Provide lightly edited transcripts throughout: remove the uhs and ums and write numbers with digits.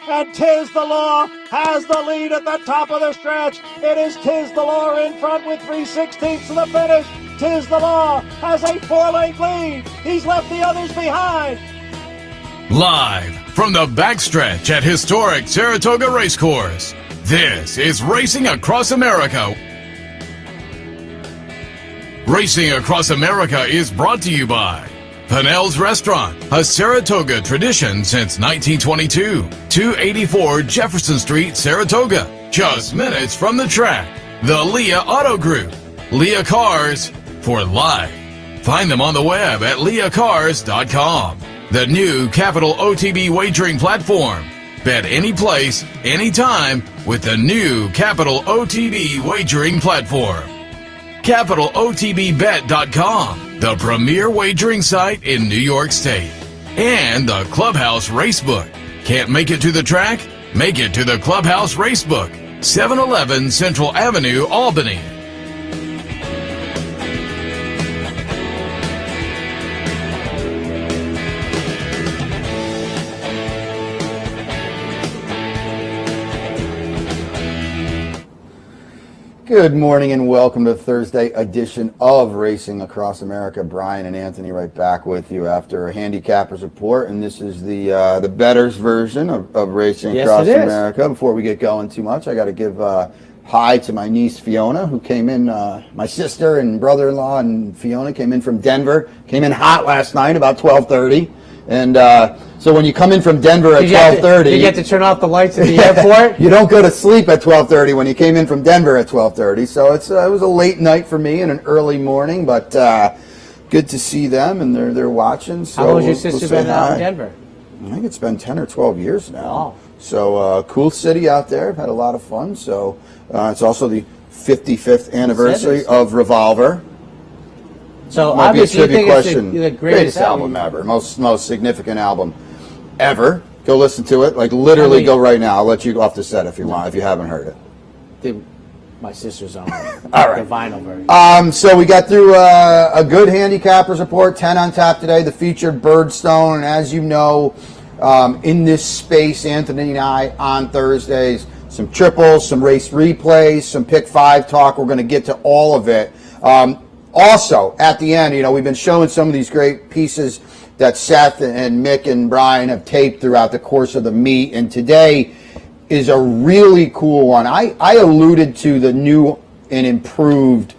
and Tiz the Law has the lead at the top of the stretch. It is Tiz the Law in front with 3/16 to the finish. Tiz the Law has a 4-length lead. He's left the others behind. Live from the backstretch at historic Saratoga Racecourse, this is Racing Across America. Racing Across America is brought to you by Pinnell's Restaurant, a Saratoga tradition since 1922. 284 Jefferson Street, Saratoga, just minutes from the track. The Leah Auto Group, Leah Cars for life. Find them on the web at leahcars.com. The new Capital OTB wagering platform. Bet any place, anytime with the new Capital OTB wagering platform. CapitalOTBBet.com, the premier wagering site in New York State. And the Clubhouse Racebook. Can't make it to the track? Make it to the Clubhouse Racebook, 711 Central Avenue, Albany. Good morning and welcome to Thursday edition of Racing Across America. Brian and Anthony right back with you after a handicapper's report, and this is the bettors version of Racing Across America. Before we get going too much, I got to give hi to my niece Fiona, who came in. My sister and brother-in-law and Fiona came in from Denver. Came in hot last night, about 12:30, and so when you come in from Denver at 12:30, you get to turn off the lights at the airport. You don't go to sleep at 12:30 when you came in from Denver at 12:30. So it was a late night for me and an early morning, but good to see them, and they're watching. So how long has your sister been out in Denver? I think it's been 10 or 12 years now. Oh. So cool city out there. I've had a lot of fun. So it's also the 55th anniversary of Revolver. So might obviously be a trivia question. The greatest album ever, most significant album ever. Go listen to it. Like literally, go right now. I'll let you go off the set if you want, if you haven't heard it. My sister's on all right. The vinyl version. So we got through a good handicappers report. 10 on tap today. The featured Birdstone, and as you know, in this space, Anthony and I on Thursdays, some triples, some race replays, some pick 5 talk. We're going to get to all of it. Also, at the end, we've been showing some of these great pieces that Seth and Mick and Brian have taped throughout the course of the meet, and today is a really cool one. I alluded to the new and improved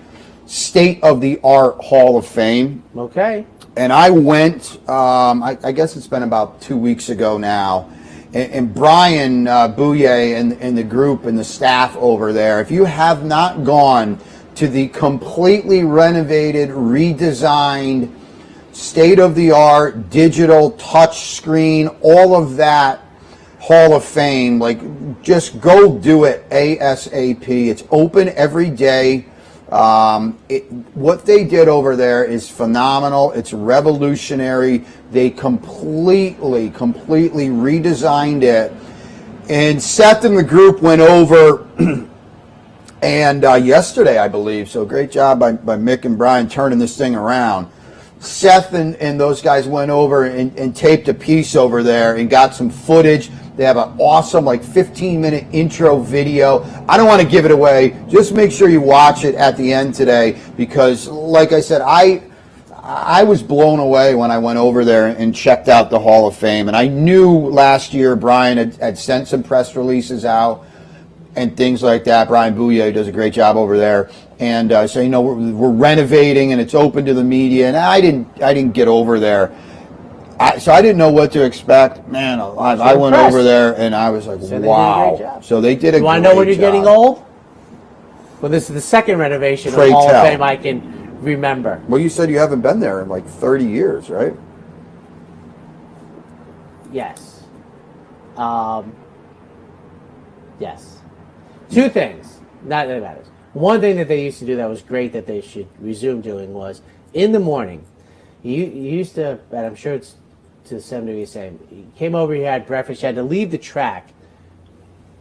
state-of-the-art Hall of Fame. Okay. And I went, I guess it's been about 2 weeks ago now, and Brian Bouye and the group and the staff over there, if you have not gone to the completely renovated, redesigned, state-of-the-art, digital, touch screen, all of that Hall of Fame, just go do it ASAP. It's open every day. What they did over there is phenomenal. It's revolutionary. They completely redesigned it. And Seth and the group went over and yesterday, I believe. So great job by Mick and Brian turning this thing around. Seth and those guys went over and taped a piece over there and got some footage. They have an awesome 15-minute intro video. I don't want to give it away. Just make sure you watch it at the end today because, like I said, I was blown away when I went over there and checked out the Hall of Fame. And I knew last year Brian had sent some press releases out and things like that. Brian Bouye does a great job over there. And so we're renovating and it's open to the media. And I didn't get over there, so I didn't know what to expect. Man, I went over there and I was like, wow. So they did a great job. Do I know when you're getting old? Well, this is the second renovation of the Hall of Fame I can remember. Well, you said you haven't been there in 30 years, right? Yes. Yes. Two things. Not that matters. One thing that they used to do that was great that they should resume doing was in the morning. You used to, and I'm sure it's to some degree the same. You came over, you had breakfast, you had to leave the track.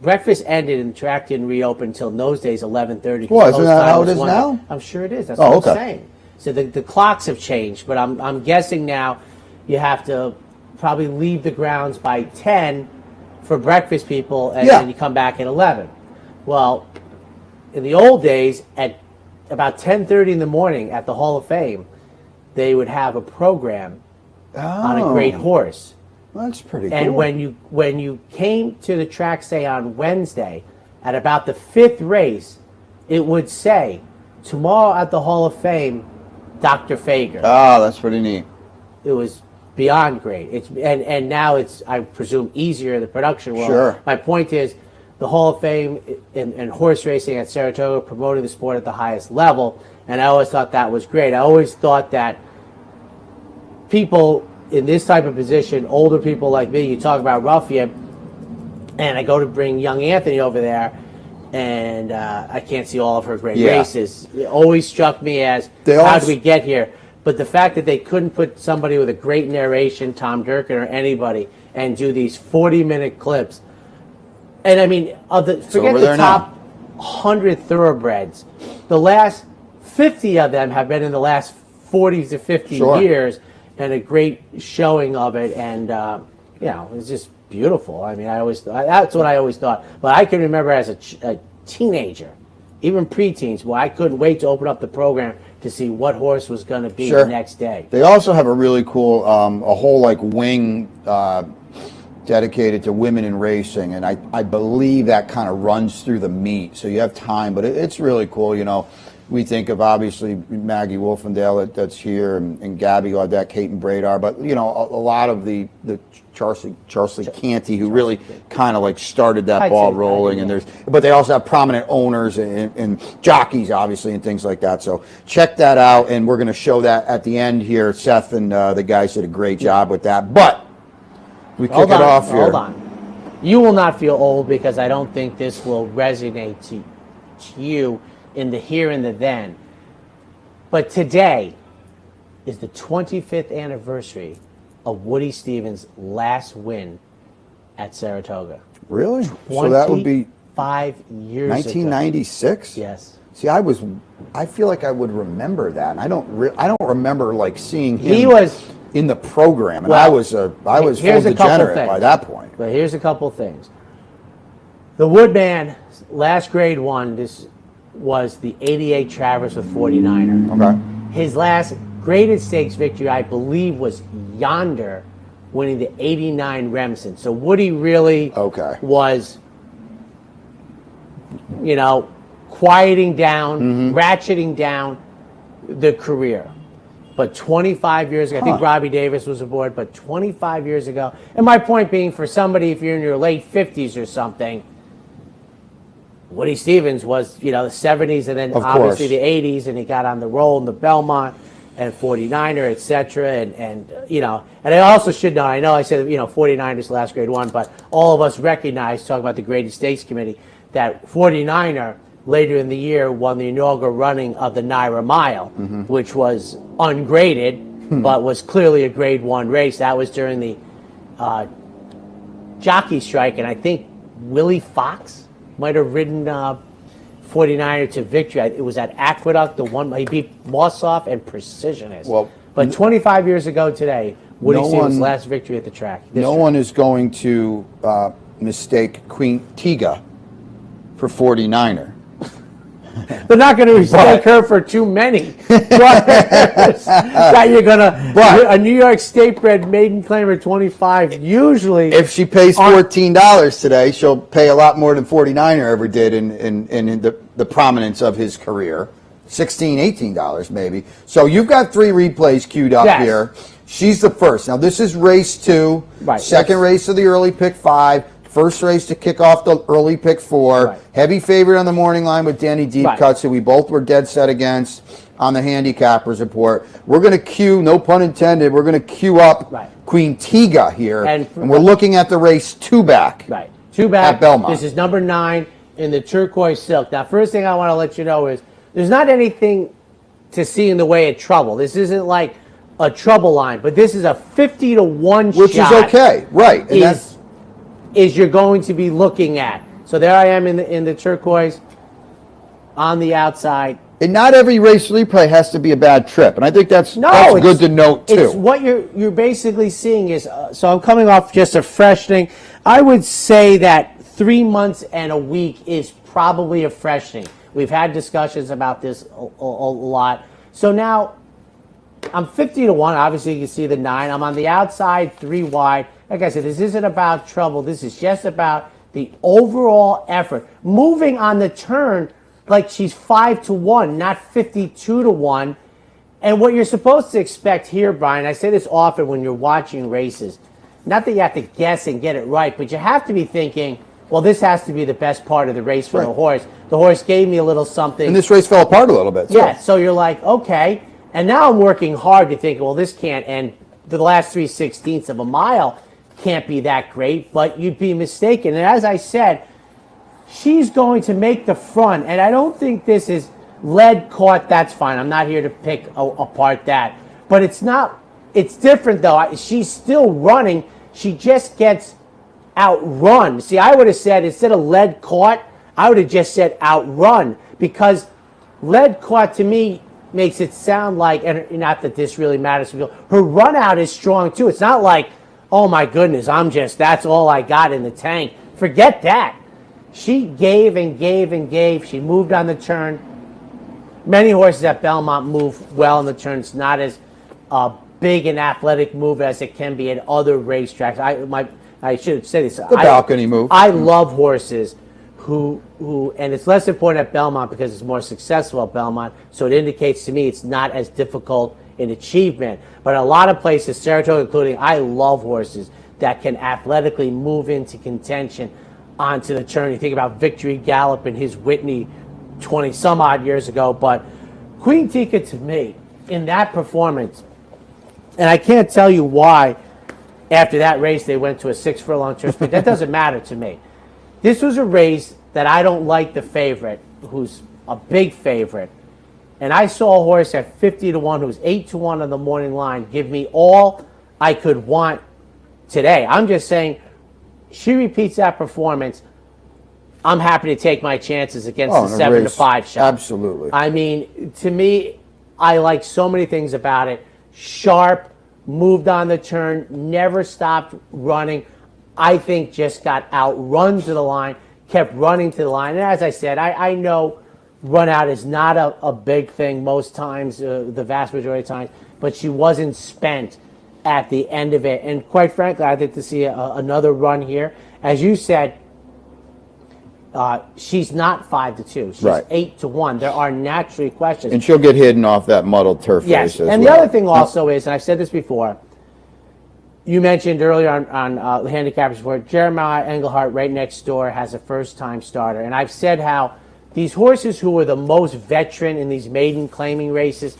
Breakfast ended and the track didn't reopen until those days 11:30. Well, isn't that how it is now? I'm sure it is. That's what I'm saying. So the clocks have changed, but I'm guessing now you have to probably leave the grounds by 10 for breakfast people, and Yeah. then you come back at 11. Well, in the old days, at about 10:30 in the morning at the Hall of Fame, they would have a program on a great horse. That's pretty And cool. when you came to the track, say on Wednesday, at about the 5th race, it would say, tomorrow at the Hall of Fame, Dr. Fager. Oh, that's pretty neat. It was beyond great. And now it's, I presume, easier in the production world. Sure. My point is, the Hall of Fame and horse racing at Saratoga promoted the sport at the highest level, and I always thought that was great. I always thought that people in this type of position, older people like me, you talk about Ruffian, and I go to bring young Anthony over there, and I can't see all of her great races. It always struck me as, how did we get here? But the fact that they couldn't put somebody with a great narration, Tom Durkin or anybody, and do these 40-minute clips. And I mean, forget the top 100 thoroughbreds. The last 50 of them have been in the last 40 to 50 years, and a great showing of it. And, it's just beautiful. I mean, that's what I always thought. But I can remember as a teenager, even preteens, where I couldn't wait to open up the program to see what horse was going to be the next day. They also have a really cool, a whole wing dedicated to women in racing, and I believe that kind of runs through the meet, so you have time, but it's really cool. We think of obviously Maggie Wolfendale that's here, and Gabby Audette, Kate and Bradar, but a lot of the Charlie Canty, who really kind of started that ball rolling, and but they also have prominent owners and jockeys obviously and things like that. So check that out, and we're going to show that at the end here. Seth and the guys did a great job with that, but we kick it off here. Hold on. You will not feel old, because I don't think this will resonate to you in the here and the then. But today is the 25th anniversary of Woody Stevens' last win at Saratoga. Really? So that would be 5 years 1996? ago. Yes. See, I feel like I would remember that. And I don't remember seeing him. He was in the program, and I was full degenerate by that point. But here's a couple things. The Woodman last grade one, this was the 88 Travers with 49er. Okay. His last graded stakes victory, I believe, was Yonder, winning the 89 Remsen. So Woody really was, quieting down, ratcheting down the career. But 25 years ago, I think Robbie Davis was aboard, but 25 years ago, and my point being, for somebody, if you're in your late 50s or something, Woody Stevens was, the 70s, and then obviously the 80s, and he got on the roll in the Belmont and 49er, etc. And I also should know, I know I said, 49ers last grade one, but all of us recognize, talking about the Graded Stakes Committee, that 49er later in the year won the inaugural running of the Naira Mile, which was ungraded, but was clearly a grade one race. That was during the jockey strike, and I think Willie Fox might have ridden 49er to victory. It was at Aqueduct, he beat Mossoff and Precisionist. But 25 years ago today, Woody Stevens' last victory at the track. No one is going to mistake Queen Tiga for 49er. They're not going to mistake her for too many. That you're going to, a New York state-bred maiden claimer 25, usually. If she pays $14 today, she'll pay a lot more than 49er ever did in the prominence of his career. $16, $18 maybe. So you've got 3 replays queued up here. She's the first. Now this is race 2, second race of the early pick 5. First race to kick off the early pick 4. Heavy favorite on the morning line with Danny Deepcuts, who we both were dead set against on the handicappers report. We're going to cue, no pun intended, we're going to cue up Queen Tiga here. And we're looking at the race 2 back. 2 back. At Belmont. This is number 9 in the turquoise silk. Now, first thing I want to let you know is there's not anything to see in the way of trouble. This isn't like a trouble line, but this is a 50-1 shot. Which is okay, right. And that's you're going to be looking at. So there I am in the turquoise on the outside. And not every race replay has to be a bad trip, and I think that's good to note too. It's what you're basically seeing is so I'm coming off just a freshening. I would say that 3 months and a week is probably a freshening. We've had discussions about this a lot. So now I'm 50 to 1. Obviously, you can see the 9. I'm on the outside, 3 wide. Like I said, this isn't about trouble. This is just about the overall effort. Moving on the turn like she's 5 to 1, not 52 to 1. And what you're supposed to expect here, Brian, I say this often when you're watching races, not that you have to guess and get it right, but you have to be thinking, well, this has to be the best part of the race for the horse. The horse gave me a little something. And this race fell apart a little bit. Yeah, so you're like, okay. And now I'm working hard to think, well, this can't end. The last 3/16 of a mile can't be that great, but you'd be mistaken. And as I said, she's going to make the front, and I don't think this is lead caught. That's fine. I'm not here to pick apart that. But it's not, it's different though. She's still running. She just gets outrun. See, I would have said instead of lead caught, I would have just said outrun, because lead caught to me makes it sound like, and not that this really matters to people, her run out is strong too. It's not like, oh my goodness, that's all I got in the tank. Forget that. She gave and gave and gave. She moved on the turn. Many horses at Belmont move well on the turn. It's not as big an athletic move as it can be at other racetracks. I should have said this. The balcony move. I love horses who, and it's less important at Belmont because it's more successful at Belmont, so it indicates to me it's not as difficult in achievement. But a lot of places, Saratoga including, I love horses that can athletically move into contention onto the turn. You think about Victory Gallop and his Whitney 20 some odd years ago, but Queen Tika to me in that performance, and I can't tell you why after that race they went to a 6 furlong turn speed. That doesn't matter to me. This was a race that I don't like the favorite, who's a big favorite, and I saw a horse at 50 to 1 who's 8 to 1 on the morning line give me all I could want today. I'm just saying, she repeats that performance, I'm happy to take my chances against the 7 to 5 shot. Absolutely. I mean, to me, I like so many things about it. Sharp, moved on the turn, never stopped running. I think just got outrun to the line, kept running to the line. And as I said, I know run out is not a big thing most times, the vast majority of times, but she wasn't spent at the end of it. And quite frankly, I think to see another run here, as you said, she's not 5 to 2. She's 8 to 1. There are naturally questions. And she'll get hidden off that muddled turf race as and well. The other thing also is, and I've said this before, you mentioned earlier on Handicappers Report, Jeremiah Engelhardt right next door has a first-time starter. And I've said how these horses who are the most veteran in these maiden claiming races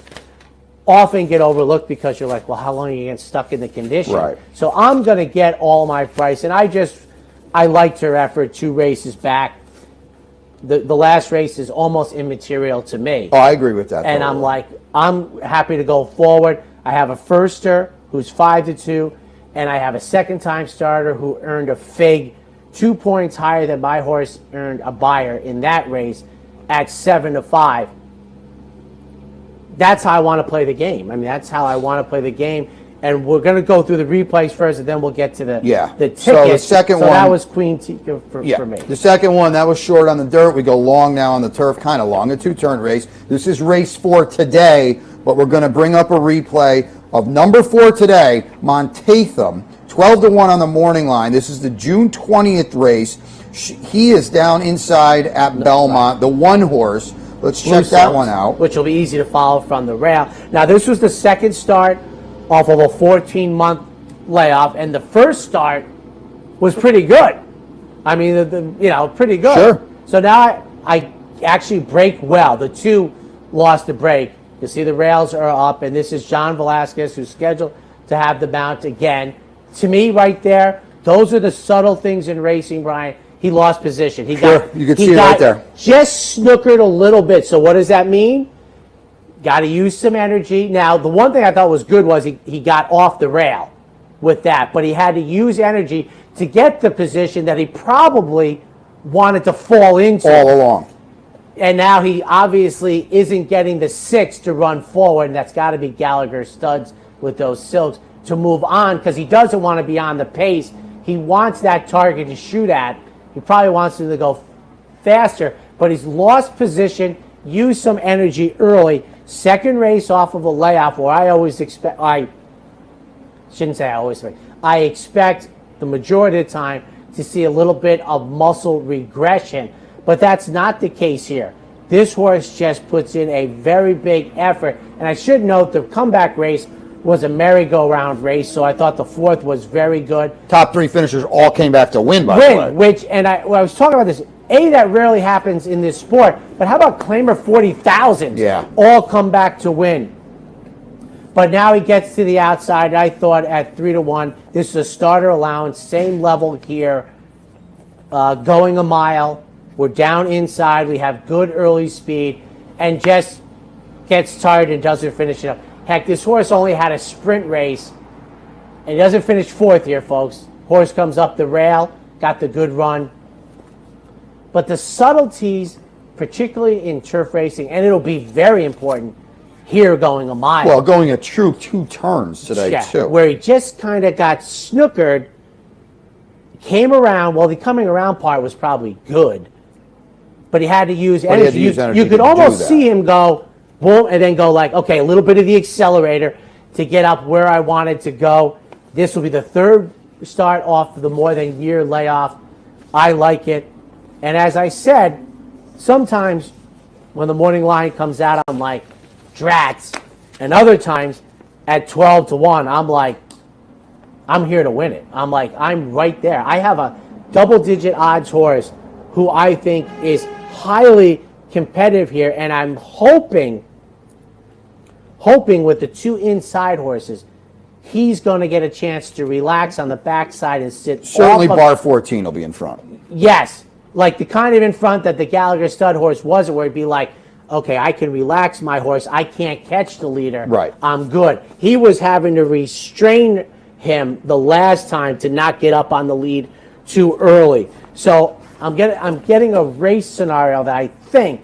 often get overlooked because you're like, well, how long are you getting stuck in the condition? Right. So I'm going to get all my price. And I liked her effort 2 races back. The last race is almost immaterial to me. Oh, I agree with that. And I'm like, I'm happy to go forward. I have a firster who's 5 to 2, and I have a second-time starter who earned a fig 2 points higher than my horse earned a buyer in that race at 7 to 5. That's how I want to play the game. I mean, that's how I want to play the game. And we're going to go through the replays first, and then we'll get to the tickets. So the second one, that was Queen Tika for me. The second one, that was short on the dirt. We go long now on the turf, kind of long, a 2-turn race. This is race 4 today, but we're going to bring up a replay of number 4 today, Montatham, 12 to 1 on the morning line. This is the June 20th race. He is down inside at Belmont, the 1 horse. Let's check that one out. Which will be easy to follow from the rail. Now, this was the second start off of a 14-month layoff, and the first start was pretty good. I mean, pretty good. Sure. So now I actually break well. The 2 lost the break. You see the rails are up, and this is John Velasquez, who's scheduled to have the mount again. To me, right there, those are the subtle things in racing, Brian. He lost position. You can see it right there. Just snookered a little bit. So what does that mean? Got to use some energy. Now, the one thing I thought was good was he got off the rail with that, but he had to use energy to get the position that he probably wanted to fall into. All along. And now he obviously isn't getting the 6 to run forward, and that's got to be Gallagher studs with those silks to move on, because he doesn't want to be on the pace. He wants that target to shoot at. He probably wants him to go faster, but he's lost position, used some energy early. Second race off of a layoff where I always expect, I expect the majority of the time to see a little bit of muscle regression, but that's not the case here. This horse just puts in a very big effort, and I should note the comeback race was a merry-go-round race, so I thought the 4th was very good. Top 3 finishers all came back to win, by the way. Which, and I was talking about this, that rarely happens in this sport, but how about Claimer 40,000? Yeah. All come back to win. But now he gets to the outside. I thought at 3-1, this is a starter allowance, same level here, going a mile. We're down inside. We have good early speed, and just gets tired and doesn't finish it up. Heck, this horse only had a sprint race, and he doesn't finish 4th here, folks. Horse comes up the rail, got the good run. But the subtleties, particularly in turf racing, and it'll be very important here going a mile. Well, going a true 2 turns today, too. Where he just kind of got snookered, came around. Well, the coming around part was probably good, but he had to use energy. You could almost see him go, boom, and then go like, okay, a little bit of the accelerator to get up where I wanted to go. This will be the 3rd start off the more than year layoff. I like it. And as I said, sometimes when the morning line comes out, I'm like, drats. And other times at 12-1, I'm like, I'm here to win it. I'm like, I'm right there. I have a double-digit odds horse who I think is highly competitive here, and I'm hoping with the 2 inside horses, he's going to get a chance to relax on the backside and sit. Certainly bar 14 will be in front. Yes, like the kind of in front that the Gallagher stud horse wasn't, where it'd be like, okay, I can relax my horse. I can't catch the leader. Right. I'm good. He was having to restrain him the last time to not get up on the lead too early. So I'm getting a race scenario that I think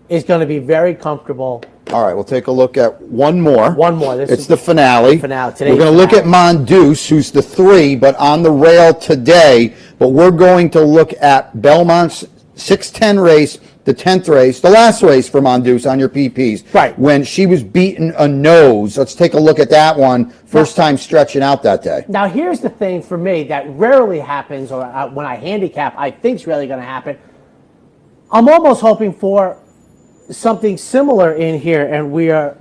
is going to be very comfortable. All right, we'll take a look at one more. One more. It's the finale. Today. We're going to look at Mondoose, who's the 3, but on the rail today. But we're going to look at Belmont's 6:10 race, the 10th race, the last race for Mondoose on your PPs. Right. When she was beating a nose. Let's take a look at that one. First time stretching out that day. Now, here's the thing for me that rarely happens, or when I handicap, I think is really going to happen. I'm almost hoping for something similar in here, and we are,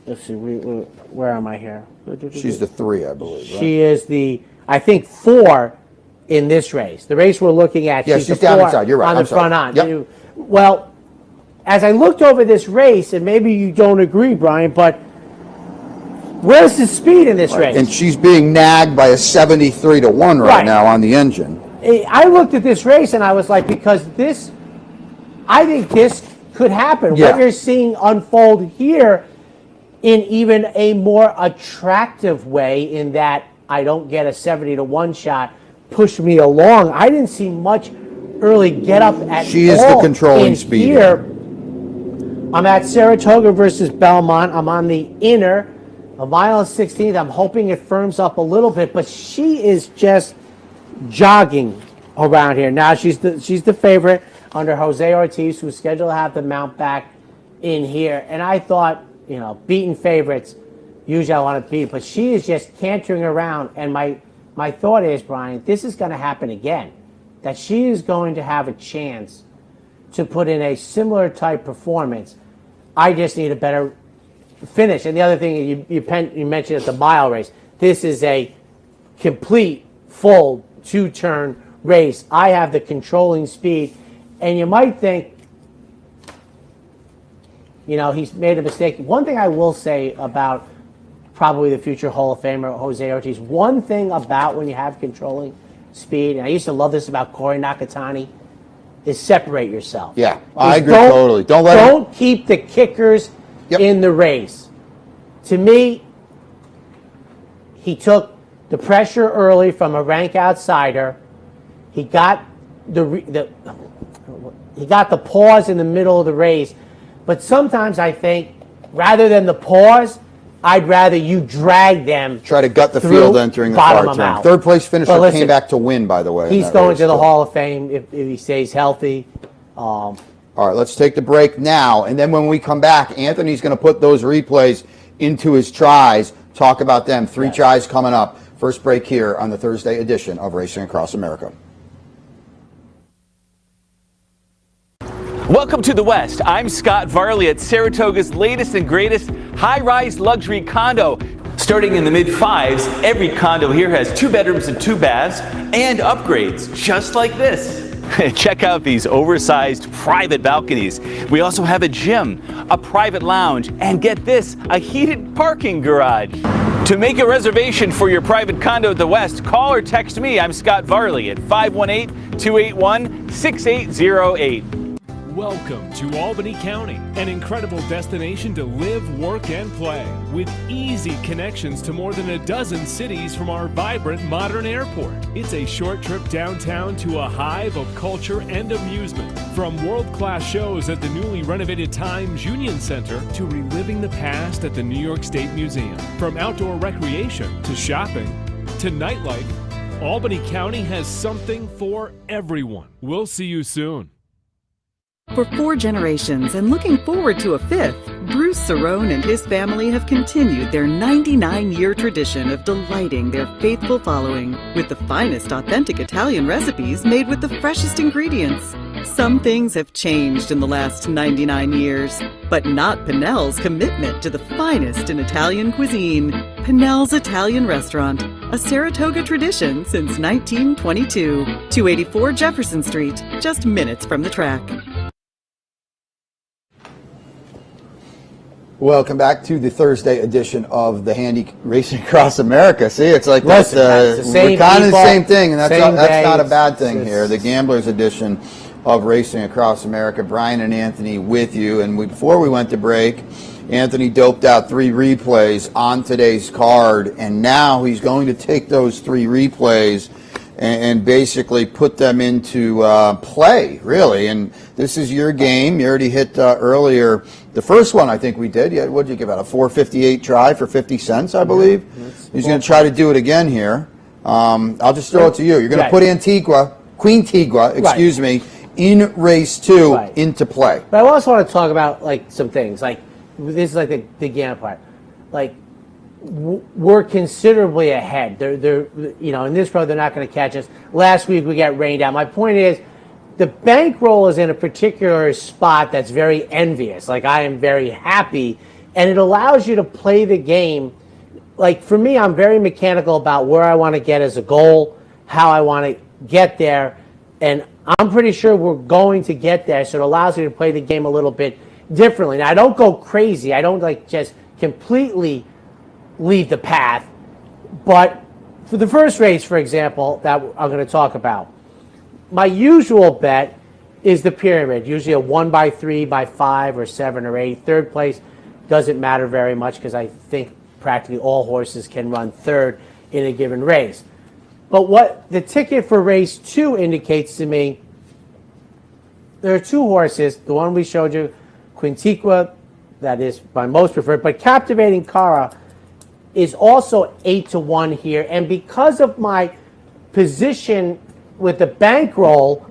let's see, where am I here? She's the 3, I believe. Right? She is the, I think, 4 in this race. The race we're looking at, she's the down 4 inside. You're right. on the front on. Yep. Well, as I looked over this race, and maybe you don't agree, Brian, but where's the speed in this race? And she's being nagged by a 73-1 right now on the engine. I looked at this race and I was like, because this, I think this could happen. Yeah. What you're seeing unfold here in even a more attractive way, in that I don't get a 70-1 shot push me along. I didn't see much early get up at all. She is the controlling speed here. I'm at Saratoga versus Belmont. I'm on the inner, a mile and 16th. I'm hoping it firms up a little bit, but she is just jogging around here. Now she's the favorite under Jose Ortiz, who's scheduled to have the mount back in here. And I thought, beating favorites, usually I want to beat, but she is just cantering around. And my thought is, Brian, this is going to happen again, that she is going to have a chance to put in a similar type performance. I just need a better finish. And the other thing you mentioned at the mile race, this is a complete, full 2-turn race. I have the controlling speed, and you might think, he's made a mistake. One thing I will say about probably the future Hall of Famer Jose Ortiz, one thing about when you have controlling speed, and I used to love this about Corey Nakatani, is separate yourself. Yeah, I agree totally. Don't keep the kickers in the race. To me, he took the pressure early from a rank outsider. He got he got the pause in the middle of the race. But sometimes I think, rather than the pause, I'd rather you drag them. Try to gut the field entering the far turn. Third place finisher came back to win, by the way. He's going to the Hall of Fame if he stays healthy. All right, let's take the break now. And then when we come back, Anthony's going to put those replays into his tries. Talk about them. Three tries coming up. First break here on the Thursday edition of Racing Across America. Welcome to the West. I'm Scott Varley at Saratoga's latest and greatest high-rise luxury condo. Starting in the mid-fives, every condo here has 2 bedrooms and 2 baths and upgrades just like this. Check out these oversized private balconies. We also have a gym, a private lounge, and get this, a heated parking garage. To make a reservation for your private condo at the West, call or text me. I'm Scott Varley at 518-281-6808. Welcome to Albany County, an incredible destination to live, work, and play, with easy connections to more than a dozen cities from our vibrant modern airport. It's a short trip downtown to a hive of culture and amusement, from world-class shows at the newly renovated Times Union Center to reliving the past at the New York State Museum. From outdoor recreation to shopping to nightlife, Albany County has something for everyone. We'll see you soon. For 4 generations and looking forward to a 5th, Bruce Cerrone and his family have continued their 99-year tradition of delighting their faithful following with the finest authentic Italian recipes made with the freshest ingredients. Some things have changed in the last 99 years, but not Pinnell's commitment to the finest in Italian cuisine. Pinnell's Italian Restaurant, a Saratoga tradition since 1922. 284 Jefferson Street, just minutes from the track. Welcome back to the Thursday edition of the Handy Racing Across America. See, it's like we're kind of the same thing, and that's not a bad thing here. The Gamblers edition of Racing Across America. Brian and Anthony with you, and before we went to break, Anthony doped out 3 replays on today's card, and now he's going to take those 3 replays and basically put them into play, really. And this is your game. You already hit earlier. The first one I think we did. Yeah, what did you give out? A 458 try for 50 cents, I believe. He's going to try to do it again here. I'll just throw it to you. You're going to put Queen Tigua, excuse me, in race 2 into play. But I also want to talk about some things. This is the gambling part. We're considerably ahead. They're in this row they're not going to catch us. Last week we got rained out. My point is, the bankroll is in a particular spot that's very envious. I am very happy, and it allows you to play the game. For me, I'm very mechanical about where I want to get as a goal, how I want to get there, and I'm pretty sure we're going to get there. So it allows you to play the game a little bit differently. Now, I don't go crazy. I don't just completely leave the path. But for the first race, for example, that I'm going to talk about, my usual bet is the pyramid, usually a 1 by 3 by 5 or 7 or 8. Third place doesn't matter very much because I think practically all horses can run third in a given race. But what the ticket for race 2 indicates to me, there are 2 horses. The one we showed you, Quintiqua, that is my most preferred, but Captivating Cara is also 8-1 here. And because of my position with the bankroll,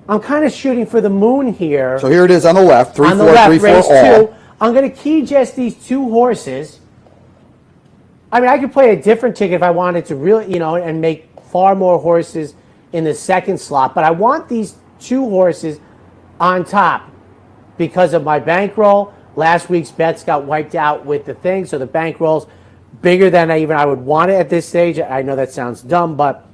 I'm kind of shooting for the moon here. So here it is on the left, 3-4, 3-4 race all. 2. I'm going to key just these 2 horses. I mean, I could play a different ticket if I wanted to really, and make far more horses in the second slot. But I want these 2 horses on top because of my bankroll. Last week's bets got wiped out with the thing, so the bankroll's bigger than I would want it at this stage. I know that sounds dumb, but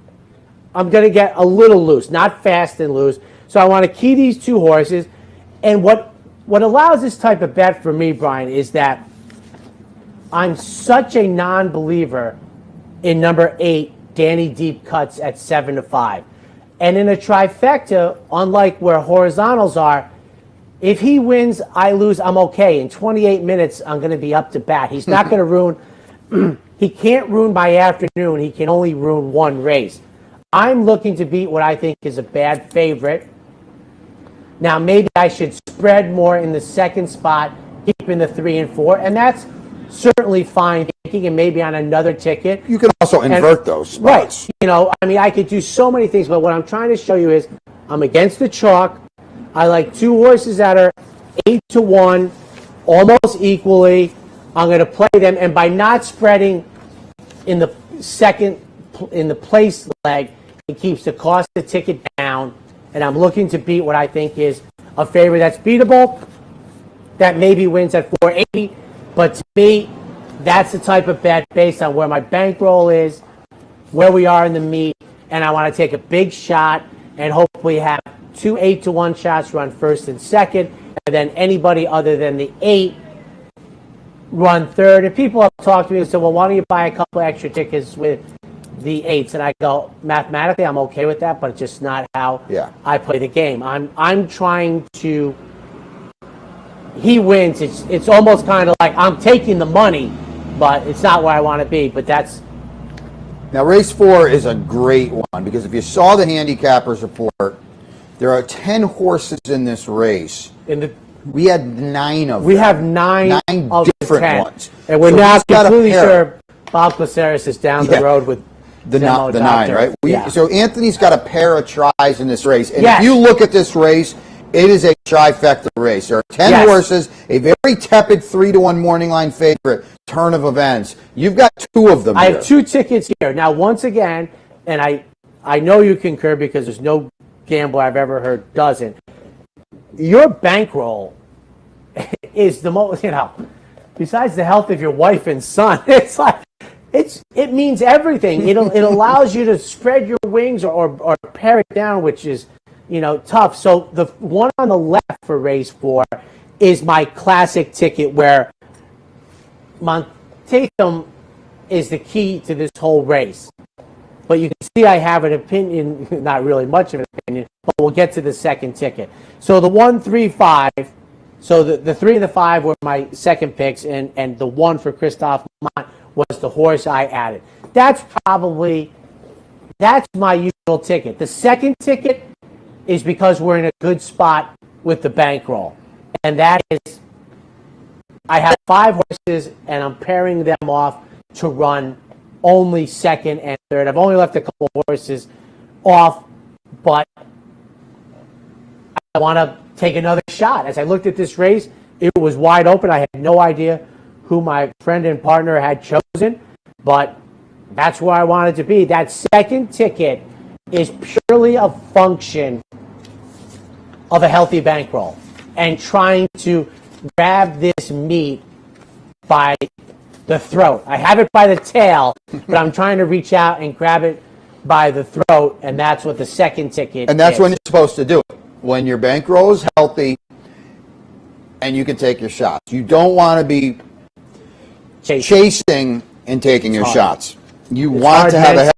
I'm going to get a little loose, not fast and loose. So I want to key these 2 horses. And what allows this type of bet for me, Brian, is that I'm such a non-believer in number 8, Danny Deep Cuts at 7-5. And in a trifecta, unlike where horizontals are, if he wins, I lose, I'm okay. In 28 minutes, I'm going to be up to bat. He's not going to ruin. He can't ruin by afternoon. He can only ruin 1 race. I'm looking to beat what I think is a bad favorite. Now, maybe I should spread more in the second spot, keeping the 3 and 4, and that's certainly fine thinking, and maybe on another ticket. You can also invert those spots. Right. I could do so many things, but what I'm trying to show you is I'm against the chalk. I like 2 horses that are 8-1, almost equally. I'm going to play them, and by not spreading in the place leg, it keeps the cost of the ticket down, and I'm looking to beat what I think is a favorite that's beatable, that maybe wins at 480, but to me, that's the type of bet based on where my bankroll is, where we are in the meet, and I want to take a big shot and hopefully have 2 8-1 shots run first and second, and then anybody other than the 8 run third. And people have talked to me and said, well, why don't you buy a couple extra tickets with the 8s? And I go, mathematically, I'm okay with that, but it's just not how I play the game. I'm trying to, he wins. It's almost kind of like I'm taking the money, but it's not where I want to be. But that's. Now, race 4 is a great one because if you saw the handicappers report, there are 10 horses in this race. We had 9 of them. We have 9 of different the 10. ones. And we're now completely sure Bob Placeris is down the road with the 9, right? So Anthony's got a pair of tries in this race. And if you look at this race, it is a trifecta race. There are 10 horses, a very tepid 3-1 morning line favorite, turn of events. You've got 2 of them. I have 2 tickets here. Now, once again, and I know you concur because there's no gambler I've ever heard doesn't. Your bankroll is the most, besides the health of your wife and son, it's like, it means everything. It allows you to spread your wings or pare it down, which is, tough. So the one on the left for race 4 is my classic ticket where Montatham is the key to this whole race. But you can see I have an opinion, not really much of an opinion, but we'll get to the second ticket. So the 1, 3, 5, so the 3 and the 5 were my second picks, and the 1 for Christophe Mont was the horse I added. That's my usual ticket. The second ticket is because we're in a good spot with the bankroll. And that is, I have 5 horses, and I'm pairing them off to run only second and third. I've only left a couple horses off, but I want to take another shot. As I looked at this race, it was wide open. I had no idea who my friend and partner had chosen, but that's where I wanted to be. That second ticket is purely a function of a healthy bankroll and trying to grab this meat by the throat. I have it by the tail, but I'm trying to reach out and grab it by the throat, and that's what the second ticket And that's when you're supposed to do it. When your bankroll is healthy and you can take your shots. You don't want to be chasing and taking your shots. You want to have a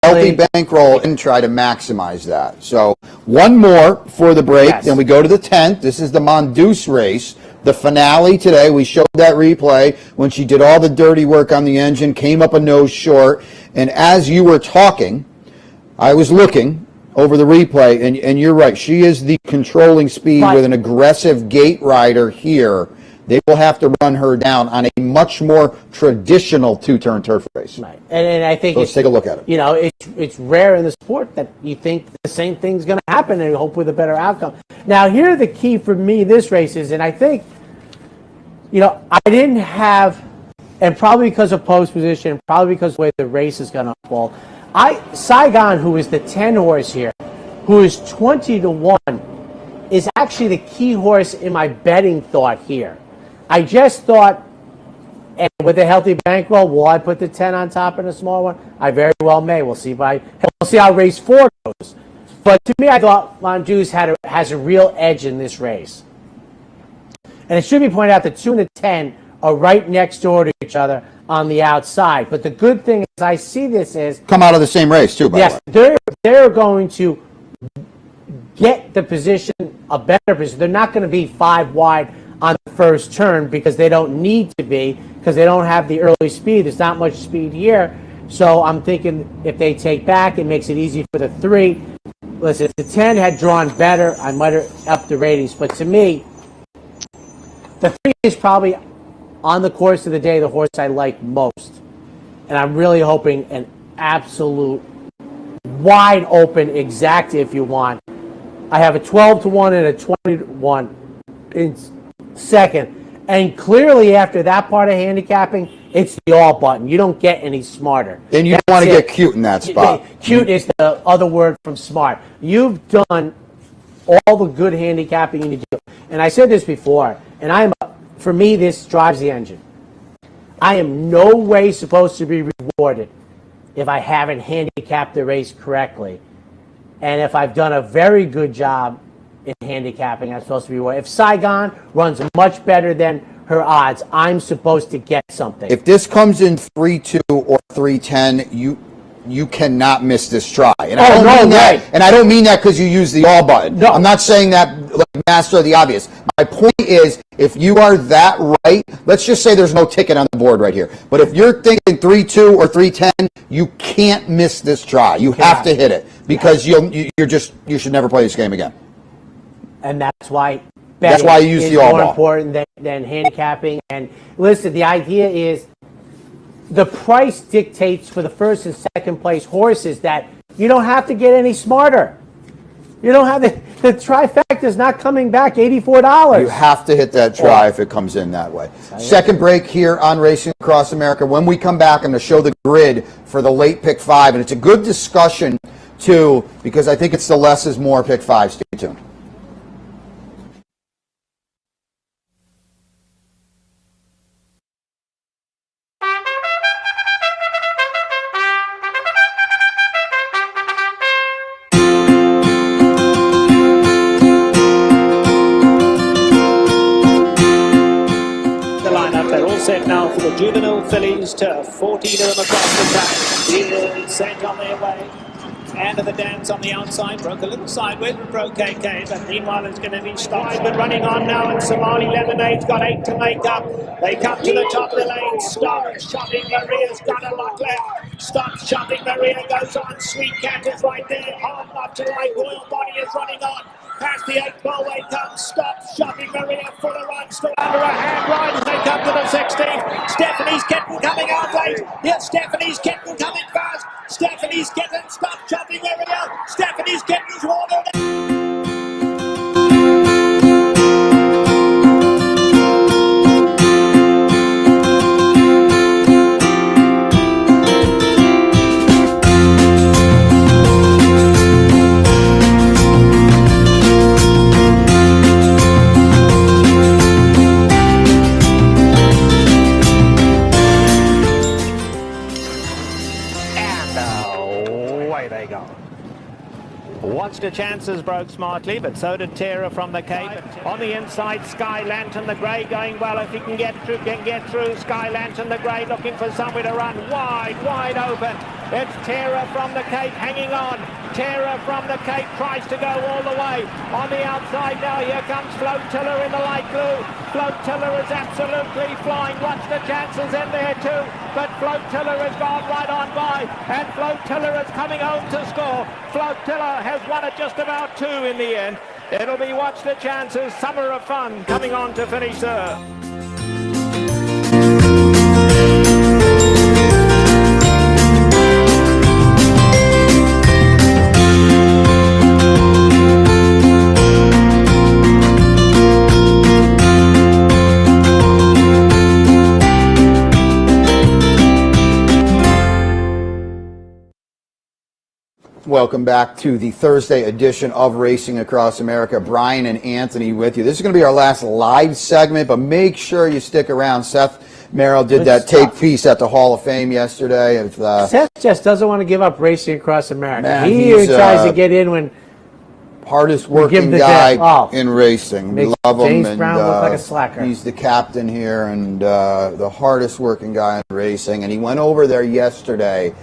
healthy bankroll and try to maximize that. So one more for the break, then we go to the 10th. This is the Mongoose race. The finale today, we showed that replay when she did all the dirty work on the engine, came up a nose short, and as you were talking, I was looking over the replay, and you're right. She is the controlling speed with an aggressive gate rider here. They will have to run her down on a much more traditional 2-turn turf race. Right, and I think let's take a look at it. It's rare in the sport that you think the same thing's going to happen and hope with a better outcome. Now, here the key for me this race is, and I think, I didn't have, and probably because of post position, probably because of the way the race is going to unfold, Saigon, who is the 10 horse here, who is 20-1, is actually the key horse in my betting thought here. I just thought, and with a healthy bankroll, will I put the 10 on top in a small one? I very well may. We'll see. We'll see how race 4 goes. But to me, I thought Mongoose has a real edge in this race. And it should be pointed out that 2 and the 10 are right next door to each other on the outside. But the good thing is, I see this is come out of the same race too. By the way, they're going to get the position, a better position. They're not going to be 5 wide on the first turn because they don't need to be, because they don't have the early speed. There's not much speed here. So I'm thinking if they take back, it makes it easy for the 3. listen, if the 10 had drawn better, I might have upped the ratings. But to me, the 3 is probably, on the course of the day, the horse I like most. And I'm really hoping an absolute wide open exact, if you want. I have a 12-1 and a 20-1 in second. And clearly after that part of handicapping, it's the all button. You don't get any smarter. And you don't want to get cute in that spot. Cute is the other word from smart. You've done all the good handicapping you need to do. And I said this before, and for me, this drives the engine. I am no way supposed to be rewarded if I haven't handicapped the race correctly. And if I've done a very good job in handicapping, I'm supposed to be rewarded. If Saigon runs much better than her odds, I'm supposed to get something. If this comes in 3-2 or 3-10, you cannot miss this try. And I don't mean that because you use the all button. No. I'm not saying that like master of the obvious. My point is, if you are that right, let's just say there's no ticket on the board right here. But if you're thinking 3-2 or 3-10, you can't miss this try. You have to hit it because you should never play this game again. And that's why you use the all ball. More important than handicapping. And listen, the idea is the price dictates for the first and second place horses that you don't have to get any smarter. You don't have the trifecta is not coming back $84. You have to hit that try if it comes in that way. Second break here on Racing Across America. When we come back, I'm going to show the grid for the late pick 5, and it's a good discussion too because I think it's the less is more pick 5. Stay tuned. Set now for the juvenile fillies, to 14 of them across the track. Field sent on their way. End of the dance on the outside, broke a little sideways with Pro KK, but meanwhile it's going to be stopped. But running on now, and Somali Lemonade's got 8 to make up. They come to the top of the lane. Stop Shopping Maria's got a lot left. Stop Shopping Maria goes on. Sweet Cat is right there. Hard not to like. Royal Body is running on. Past the 8th ball way comes. Stop Shopping Maria for the run. Still under a hand ride as they come to the 16th. Stephanie's Kitten coming out late. Yes, Stephanie's Kitten coming fast. Stephanie's Kitten. Stop Shopping Maria. Stephanie's Kitten's watered. Watched her chances, broke smartly, but so did Terra from the Cape. On the inside, Sky Lantern, the Grey going well. If he can get through, Sky Lantern, the Grey looking for somewhere to run. Wide open. It's Terra from the Cape hanging on. Terra from the Cape tries to go all the way. On the outside now, here comes Flotilla in the light blue. Flotilla is absolutely flying. Watch the chances in there too. But Flotilla has gone right on by. And Flotilla is coming home to score. Flotilla has won it just about 2 in the end. It'll be Watch the Chances, Summer of Fun coming on to finish third. Welcome back to the Thursday edition of Racing Across America. Brian and Anthony with you. This is going to be our last live segment, but make sure you stick around. Seth Merrow did that tape piece at the Hall of Fame yesterday. Seth just doesn't want to give up Racing Across America. Man, he tries to get in when hardest working guy in racing. We love him. James Brown look like a slacker. He's the captain here and the hardest working guy in racing. And he went over there yesterday.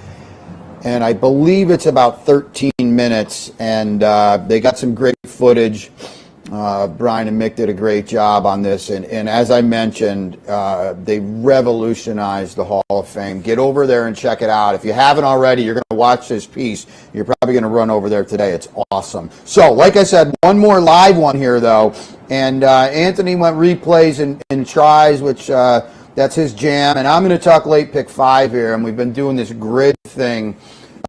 And I believe it's about 13 minutes, and they got some great footage. Brian and Mick did a great job on this, and as I mentioned, they revolutionized the Hall of Fame. Get over there and check it out. If you haven't already, you're going to watch this piece. You're probably going to run over there today. It's awesome. So, like I said, one more live one here, though, and Anthony went replays and tries, which that's his jam, and I'm going to talk late pick 5 here, and we've been doing this grid thing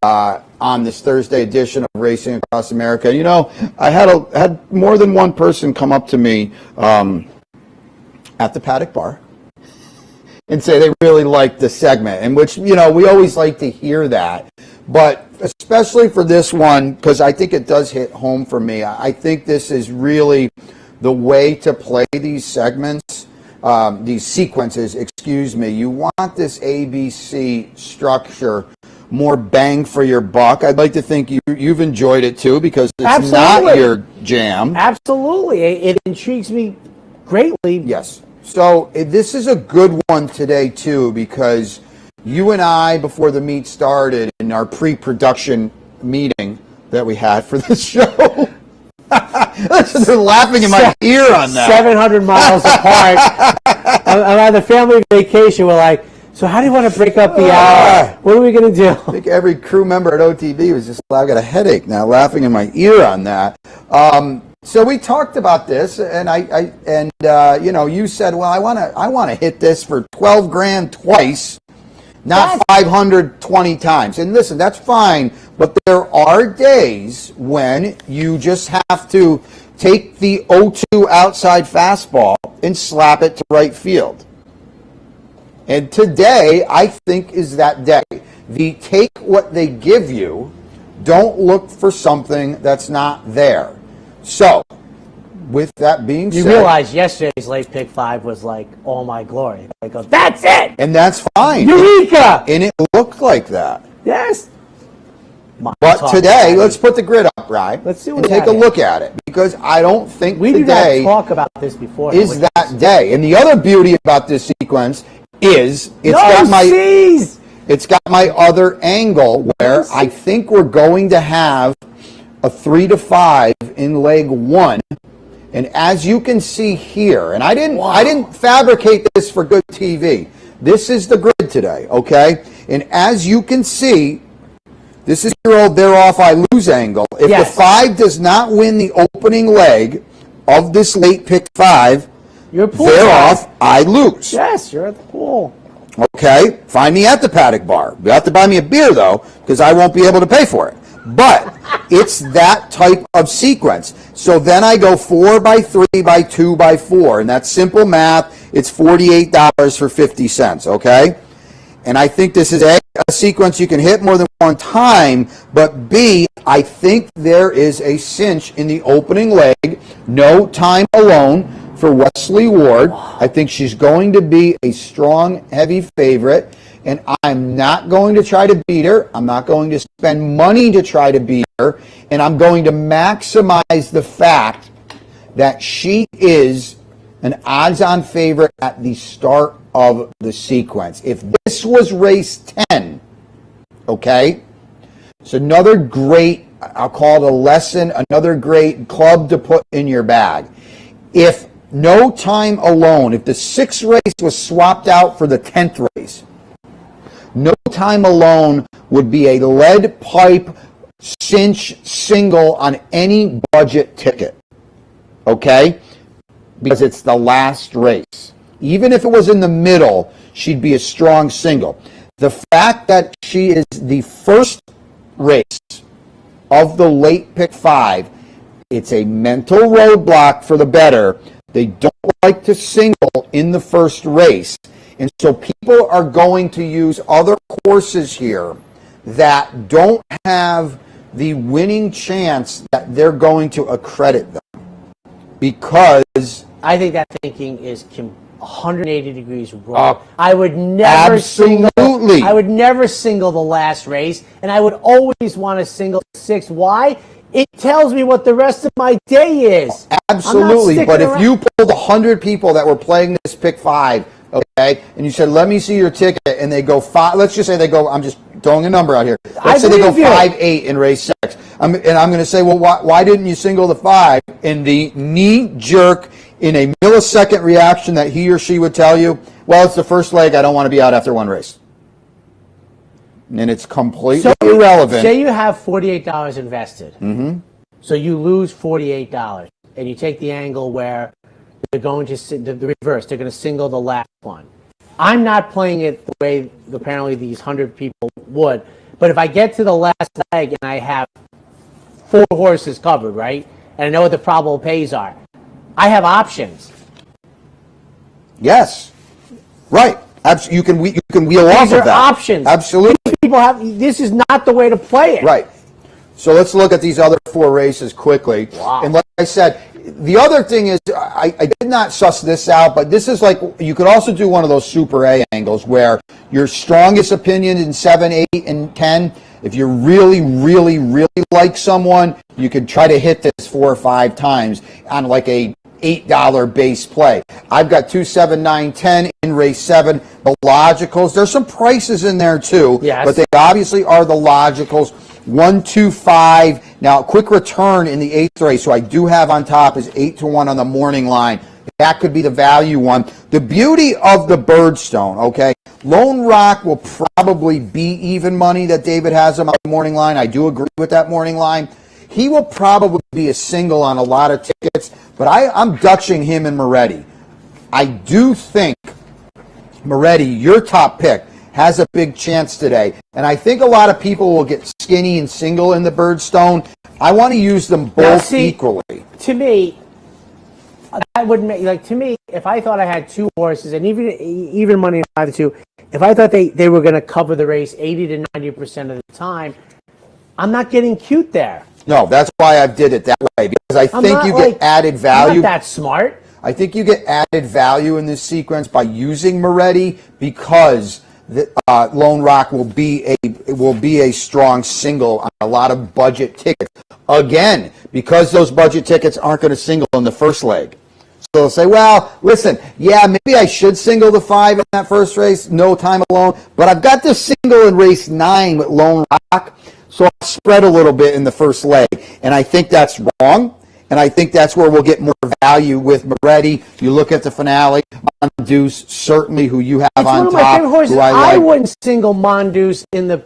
on this Thursday edition of Racing Across America. You know, I had more than one person come up to me at the paddock bar and say they really liked the segment, and which, you know, we always like to hear that, but especially for this one, because I think it does hit home for me. I think this is really the way to play these segments, these sequences, excuse me. You want this ABC structure, more bang for your buck. I'd like to think you've enjoyed it too, because it's Absolutely. not your jam. Absolutely. It intrigues me greatly. Yes. So this is a good one today too, because you and I, before the meet started, in our pre-production meeting that we had for this show, they're laughing in my ear on that. 700 miles apart. I'm on the family vacation. We're like, so how do you want to break up the hour? What are we going to do? I think every crew member at OTB was just, I've got a headache now, laughing in my ear on that. So we talked about this, and you know, you said, well, I want to hit this for 12 grand twice, not 520 times. And listen, that's fine, but there are days when you just have to take the 0-2 outside fastball and slap it to right field. And today, I think, is that day. The take what they give you, don't look for something that's not there. So, with that being said... You realize yesterday's late pick 5 was like, oh my glory. I go, that's it! And that's fine. Eureka! And it looked like that. Yes. But today, let's put the grid up, right? Let's see what and we take got a look at it, because I don't think we today did not talk about this before. is that day. And the other beauty about this sequence is it's got my other angle where I think we're going to have a 3 to 5 in leg 1. And as you can see here, and I didn't fabricate this for good TV. This is the grid today, okay? And as you can see, this is your old they're off, I lose angle. If the 5 does not win the opening leg of this late pick 5, they're off, I lose. Yes, you're at the pool. Okay, find me at the paddock bar. You have to buy me a beer, though, because I won't be able to pay for it. But it's that type of sequence. So then I go 4 by 3 by 2 by 4, and that's simple math. It's $48 for 50 cents, okay? And I think this is a sequence you can hit more than one time, but B, I think there is a cinch in the opening leg, no time alone for Wesley Ward. I think she's going to be a strong, heavy favorite, and I'm not going to try to beat her. I'm not going to spend money to try to beat her, and I'm going to maximize the fact that she is an odds-on favorite at the start of the sequence. If this was race 10, okay, it's another great, I'll call it a lesson, another great club to put in your bag. If no time alone, if the 6th race was swapped out for the 10th race, no time alone would be a lead pipe cinch single on any budget ticket, okay? Because it's the last race. Even if it was in the middle, she'd be a strong single. The fact that she is the first race of the late pick 5, it's a mental roadblock for the bettor. They don't like to single in the first race. And so people are going to use other courses here that don't have the winning chance that they're going to accredit them. Because I think that thinking is 180 degrees wrong. I would never single the last race, and I would always want to single 6. Why? It tells me what the rest of my day is. Absolutely, but if you pulled 100 people that were playing this pick 5, okay, and you said, let me see your ticket, and they go 5, let's just say they go, I'm just throwing a number out here. Let's say they go 5-8 in race 6. I'm going to say, well, why didn't you single the 5? And the knee jerk in a millisecond reaction that he or she would tell you, well, it's the first leg. I don't want to be out after one race. And it's completely irrelevant. Say you have $48 invested. Mm-hmm. So you lose $48, and you take the angle where they're going to the reverse. They're going to single the last one. I'm not playing it the way apparently these 100 people would. But if I get to the last leg and I have 4 horses covered, right, and I know what the probable pays are, I have options. Yes, right. You can wheel off of that. These are options. Absolutely. People have. This is not the way to play it. Right. So let's look at these other 4 races quickly. Wow. And like I said, the other thing is, I did not suss this out, but this is like, you could also do one of those Super A angles where your strongest opinion in 7, 8, and 10, if you really, really, really like someone, you could try to hit this 4 or 5 times on like a $8 base play. I've got 2, 7, 9, 10 in race 7. The logicals, there's some prices in there too, yes, but they obviously are the logicals. 1, 2, 5. Now, quick return in the 8th race, so I do have on top is 8-1 on the morning line. That could be the value one. The beauty of the Birdstone, okay, Lone Rock will probably be even money that David has him on the morning line. I do agree with that morning line. He will probably be a single on a lot of tickets, but I'm Dutching him and Moretti. I do think Moretti, your top pick, has a big chance today. And I think a lot of people will get skinny and single in the Birdstone. I want to use them both equally. To me, that would make, like, to me, if I thought I had 2 horses, and even money in 5-2, if I thought they were going to cover the race 80 to 90% of the time, I'm not getting cute there. No, that's why I did it that way, because I think you get added value. I'm not that smart. I think you get added value in this sequence by using Moretti, because Lone Rock will be a strong single on a lot of budget tickets. Again, because those budget tickets aren't going to single in the first leg. So they'll say, well, listen, yeah, maybe I should single the 5 in that first race, no time alone, but I've got this single in race 9 with Lone Rock, so I'll spread a little bit in the first leg. And I think that's wrong. And I think that's where we'll get more value with Moretti. You look at the finale, Mondoose, certainly who you have on top. It's one of my favorite horses. I like. wouldn't single Mondoose in the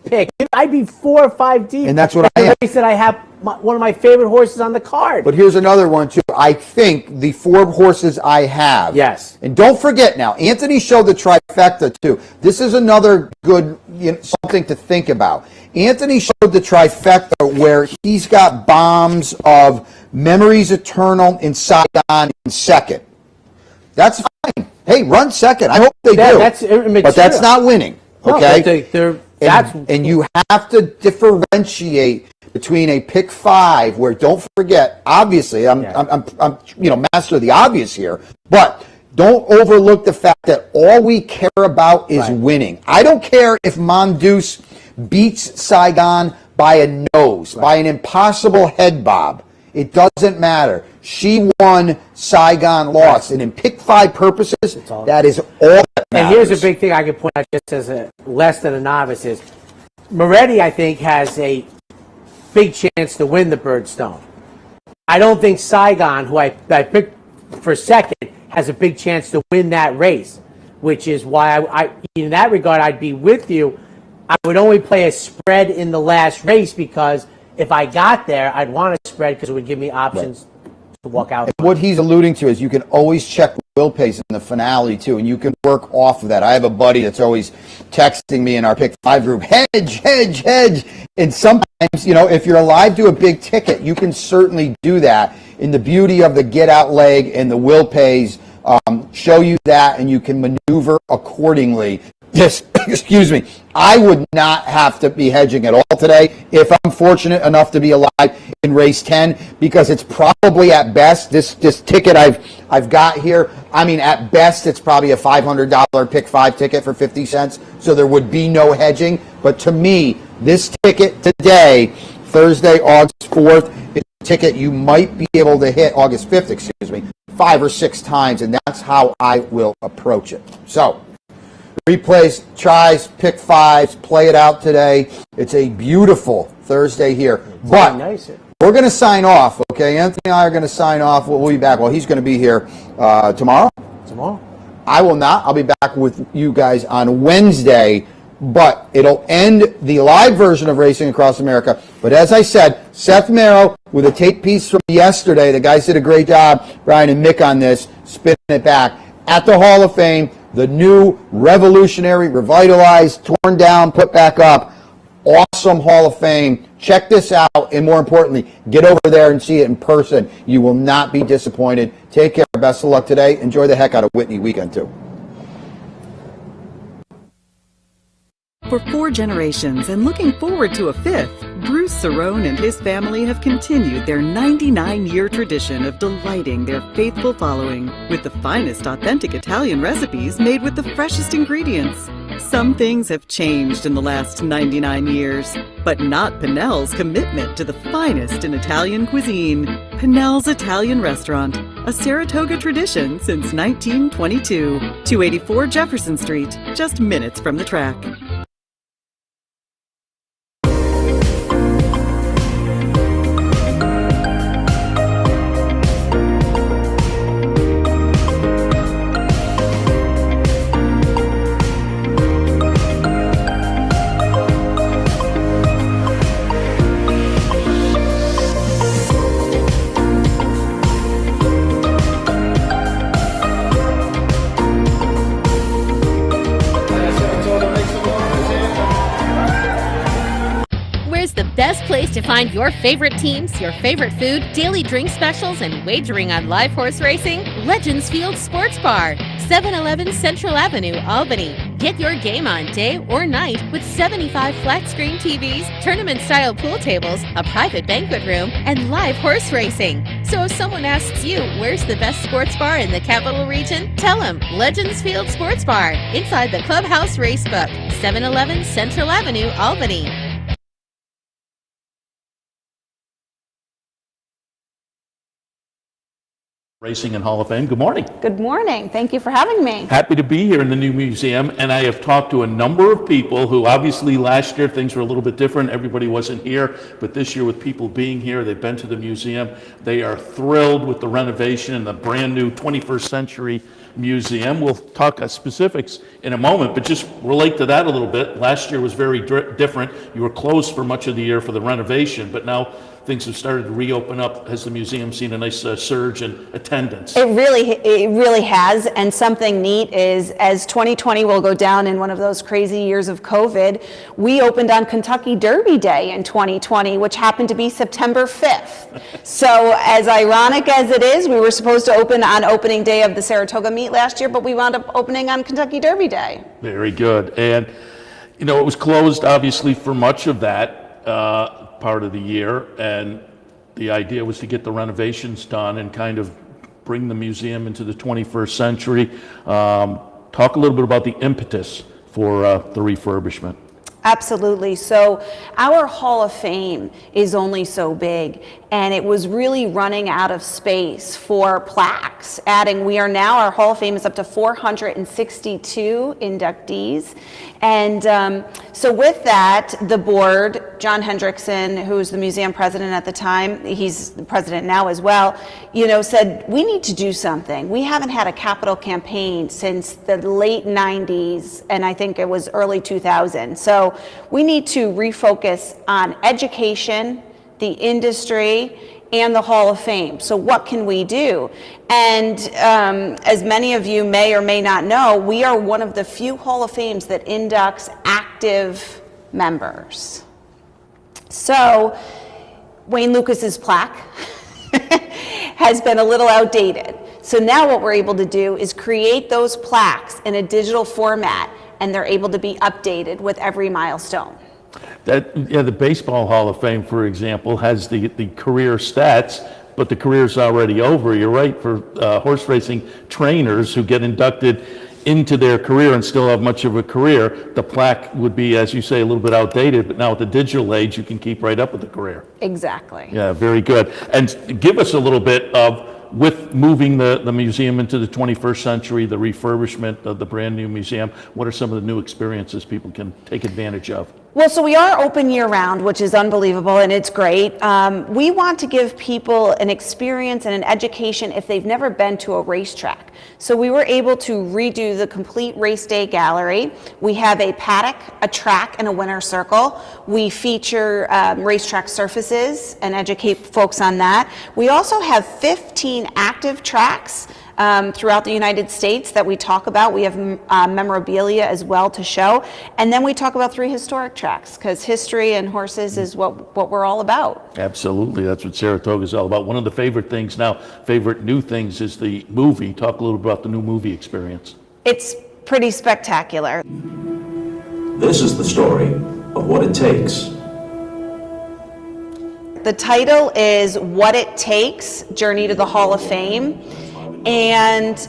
pick. I'd be 4 or 5 deep. And that's what I am. Race that I have one of my favorite horses on the card. But here's another one, too. I think the 4 horses I have. Yes. And don't forget now, Anthony showed the trifecta, too. This is another good, something to think about. Anthony showed the trifecta where he's got bombs of Memories Eternal and Saigon in second. That's fine. Hey, run second. I hope they do. That's immaterial. But that's not winning. Okay? No, and you have to differentiate between a pick 5, where, don't forget, obviously, I'm master of the obvious here, but don't overlook the fact that all we care about is winning. I don't care if Mondoose beats Saigon by a nose, by an impossible head bob. It doesn't matter. She won, Saigon lost. And in pick 5 purposes, that is all that matters. And here's a big thing I can point out just as less than a novice is, Moretti, I think, has a big chance to win the Birdstone. I don't think Saigon, who I picked for second, has a big chance to win that race, which is why I in that regard, I'd be with you. I would only play a spread in the last race, because if I got there, I'd want to spread because it would give me options to walk out. And what he's alluding to is you can always check Will pace in the finale, too, and you can work off of that. I have a buddy that's always texting me in our Pick 5 group, hedge, hedge, hedge. And sometimes, if you're alive to a big ticket, you can certainly do that. And the beauty of the get-out leg and the Will pays show you that, and you can maneuver accordingly. Yes, excuse me. I would not have to be hedging at all today if I'm fortunate enough to be alive in race 10, because it's probably at best, this ticket I've got here, I mean, at best it's probably a $500 pick 5 ticket for 50 cents, so there would be no hedging. But to me, this ticket today, Thursday, August 4th, is a ticket you might be able to hit, August 5th, excuse me, 5 or 6 times, and that's how I will approach it. So, replays, tries, pick fives, play it out today. It's a beautiful Thursday here. But nicer. we're going to sign off, okay? Anthony and I are going to sign off. We'll be back. Well, he's going to be here tomorrow. Tomorrow? I will not. I'll be back with you guys on Wednesday, but it'll end the live version of Racing Across America. But as I said, Seth Merrow with a tape piece from yesterday. The guys did a great job, Brian and Mick, on this, spinning it back. At the Hall of Fame, the new, revolutionary, revitalized, torn down, put back up, awesome Hall of Fame. Check this out, and more importantly, get over there and see it in person. You will not be disappointed. Take care. Best of luck today. Enjoy the heck out of Whitney weekend, too. For 4 generations and looking forward to a 5th, Bruce Cerrone and his family have continued their 99-year tradition of delighting their faithful following with the finest authentic Italian recipes made with the freshest ingredients. Some things have changed in the last 99 years, but not Pinnell's commitment to the finest in Italian cuisine. Pinnell's Italian Restaurant, a Saratoga tradition since 1922. 284 Jefferson Street, just minutes from the track. Best place to find your favorite teams, your favorite food, daily drink specials, and wagering on live horse racing? Legends Field Sports Bar, 711 Central Avenue, Albany. Get your game on day or night with 75 flat-screen TVs, tournament-style pool tables, a private banquet room, and live horse racing. So if someone asks you, where's the best sports bar in the capital region? Tell them Legends Field Sports Bar, inside the Clubhouse Racebook, 711 Central Avenue, Albany. Racing and Hall of Fame. Good morning. Good morning. Thank you for having me. Happy to be here in the new museum, and I have talked to a number of people who obviously last year things were a little bit different. Everybody wasn't here, but this year with people being here, they've been to the museum. They are thrilled with the renovation and the brand new 21st century museum. We'll talk specifics in a moment, but just relate to that a little bit. Last year was very different. You were closed for much of the year for the renovation, but now things have started to reopen up. Has the museum seen a nice surge in attendance? It really has. And something neat is, as 2020 will go down in one of those crazy years of COVID, we opened on Kentucky Derby Day in 2020, which happened to be September 5th. So as ironic as it is, we were supposed to open on opening day of the Saratoga meet last year, but we wound up opening on Kentucky Derby Day. Very good. And, you know, it was closed obviously for much of that part of the year, and the idea was to get the renovations done and kind of bring the museum into the 21st century. Talk a little bit about the impetus for the refurbishment. Absolutely. So our Hall of Fame is only so big, and it was really running out of space for plaques. Our Hall of Fame is up to 462 inductees. And so with that, the board, John Hendrickson, who was the museum president at the time, he's the president now as well, said, we need to do something. We haven't had a capital campaign since the late 90s, and I think it was early 2000. So we need to refocus on education, the industry, and the Hall of Fame. So what can we do? And as many of you may or may not know, we are one of the few Hall of Fames that inducts active members. So Wayne Lucas's plaque has been a little outdated. So now what we're able to do is create those plaques in a digital format, and they're able to be updated with every milestone. The Baseball Hall of Fame, for example, has the career stats, but the career's already over. You're right, for horse racing trainers who get inducted into their career and still have much of a career, the plaque would be, as you say, a little bit outdated, but now with the digital age, you can keep right up with the career. Exactly. Yeah, very good. And give us a little bit of with moving the museum into the 21st century, the refurbishment of the brand new museum, what are some of the new experiences people can take advantage of? Well, so we are open year-round, which is unbelievable, and it's great. We want to give people an experience and an education if they've never been to a racetrack. So we were able to redo the complete race day gallery. We have a paddock, a track, and a winner's circle. We feature racetrack surfaces and educate folks on that. We also have 15 active tracks throughout the United States that we talk about. We have memorabilia as well to show. And then we talk about 3 historic tracks, because history and horses is what we're all about. Absolutely, that's what Saratoga is all about. One of the favorite things now, favorite new things, is the movie. Talk a little bit about the new movie experience. It's pretty spectacular. This is the story of what it takes. The title is What It Takes, Journey to the Hall of Fame. And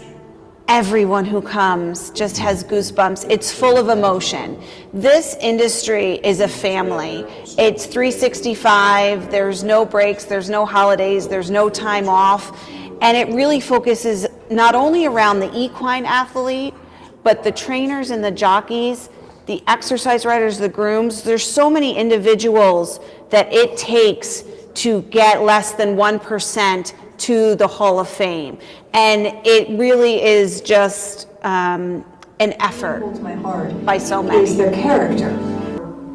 everyone who comes just has goosebumps. It's full of emotion. This industry is a family. It's 365. There's no breaks. There's no holidays. There's no time off. And it really focuses not only around the equine athlete, but the trainers and the jockeys, the exercise riders, the grooms. There's so many individuals that it takes to get less than 1% to the Hall of Fame. And it really is just an effort by so many. Is their character.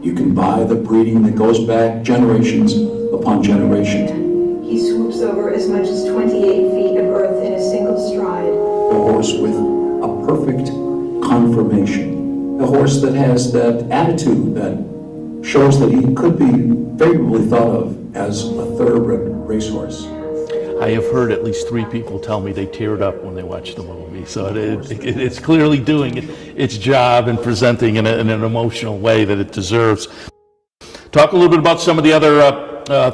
You can buy the breeding that goes back generations upon generation. He swoops over as much as 28 feet of earth in a single stride. A horse with a perfect conformation. A horse that has that attitude that shows that he could be favorably thought of as a thoroughbred racehorse. I have heard at least 3 people tell me they teared up when they watched the movie, so it's clearly doing its job and presenting in an emotional way that it deserves. Talk a little bit about some of the other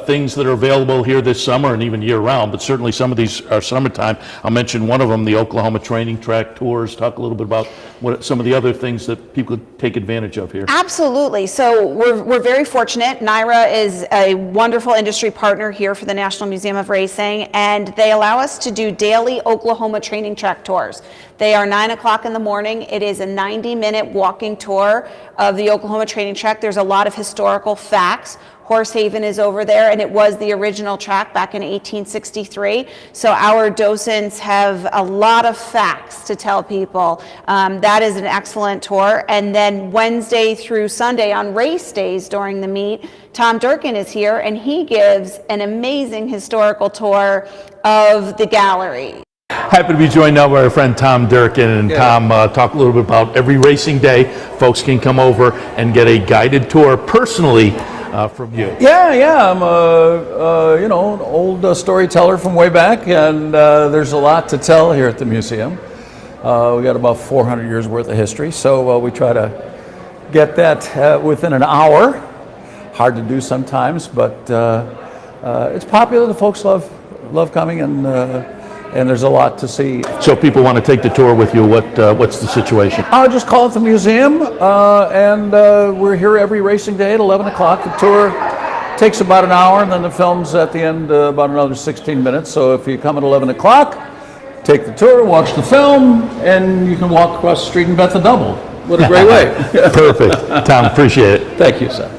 things that are available here this summer and even year-round, but certainly some of these are summertime. I'll mention one of them, the Oklahoma Training Track Tours. Talk a little bit about what some of the other things that people could take advantage of here. Absolutely. So we're very fortunate. NYRA is a wonderful industry partner here for the National Museum of Racing, and they allow us to do daily Oklahoma Training Track Tours. They are 9 o'clock in the morning. It is a 90-minute walking tour of the Oklahoma Training Track. There's a lot of historical facts. Horsehaven is over there, and it was the original track back in 1863. So our docents have a lot of facts to tell people. That is an excellent tour. And then Wednesday through Sunday on race days during the meet, Tom Durkin is here, and he gives an amazing historical tour of the gallery. Happy to be joined now by our friend Tom Durkin, and Tom, talk a little bit about every racing day. Folks can come over and get a guided tour personally from you. Yeah, I'm an old storyteller from way back, and there's a lot to tell here at the museum. We got about 400 years worth of history, so we try to get that within an hour. Hard to do sometimes, but it's popular. The folks love coming, and there's a lot to see. So people want to take the tour with you, what's the situation? I'll just call it the museum, and we're here every racing day at 11 o'clock. The tour takes about an hour, and then the film's at the end about another 16 minutes. So if you come at 11 o'clock, take the tour, watch the film, and you can walk across the street and bet the double. What a great way. Perfect. Tom, appreciate it. Thank you, Seth.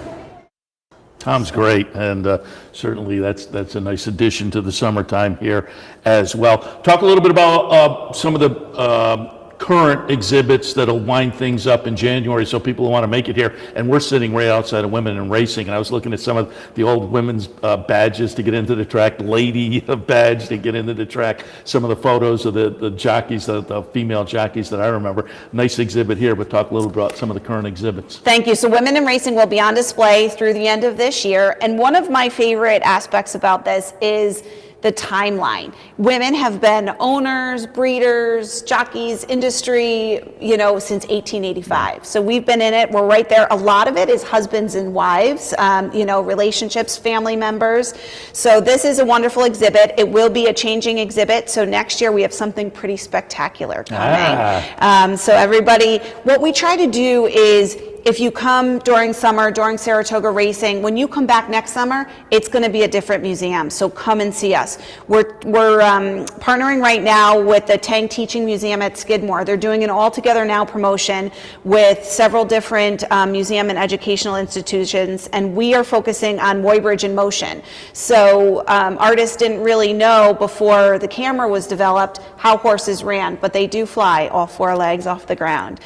Tom's great, and certainly that's a nice addition to the summertime here as well. Talk a little bit about some of the current exhibits that'll wind things up in January, so people who want to make it here. And we're sitting right outside of Women in Racing, and I was looking at some of the old women's badges to get into the track, lady badge to get into the track, some of the photos of the jockeys, the female jockeys that I remember. Nice exhibit here, but talk a little about some of the current exhibits. Thank you. So Women in Racing will be on display through the end of this year, and one of my favorite aspects about this is the timeline. Women have been owners, breeders, jockeys, industry, since 1885. So we've been in it, we're right there. A lot of it is husbands and wives, relationships, family members. So this is a wonderful exhibit. It will be a changing exhibit. So next year we have something pretty spectacular coming. So everybody, what we try to do is if you come during summer, during Saratoga racing, when you come back next summer, it's going to be a different museum. So come and see us. We're partnering right now with the Tank Teaching Museum at Skidmore. They're doing an All Together Now promotion with several different museum and educational institutions, and we are focusing on Muybridge in motion. So artists didn't really know before the camera was developed how horses ran, but they do fly all four legs off the ground.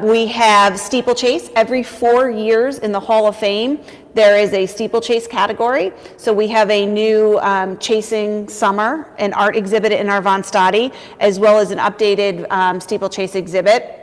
We have steeplechase every 4 years in the Hall of Fame. There is a steeplechase category. So we have a new Chasing Summer, an art exhibit in our Von Stadi, as well as an updated steeplechase exhibit.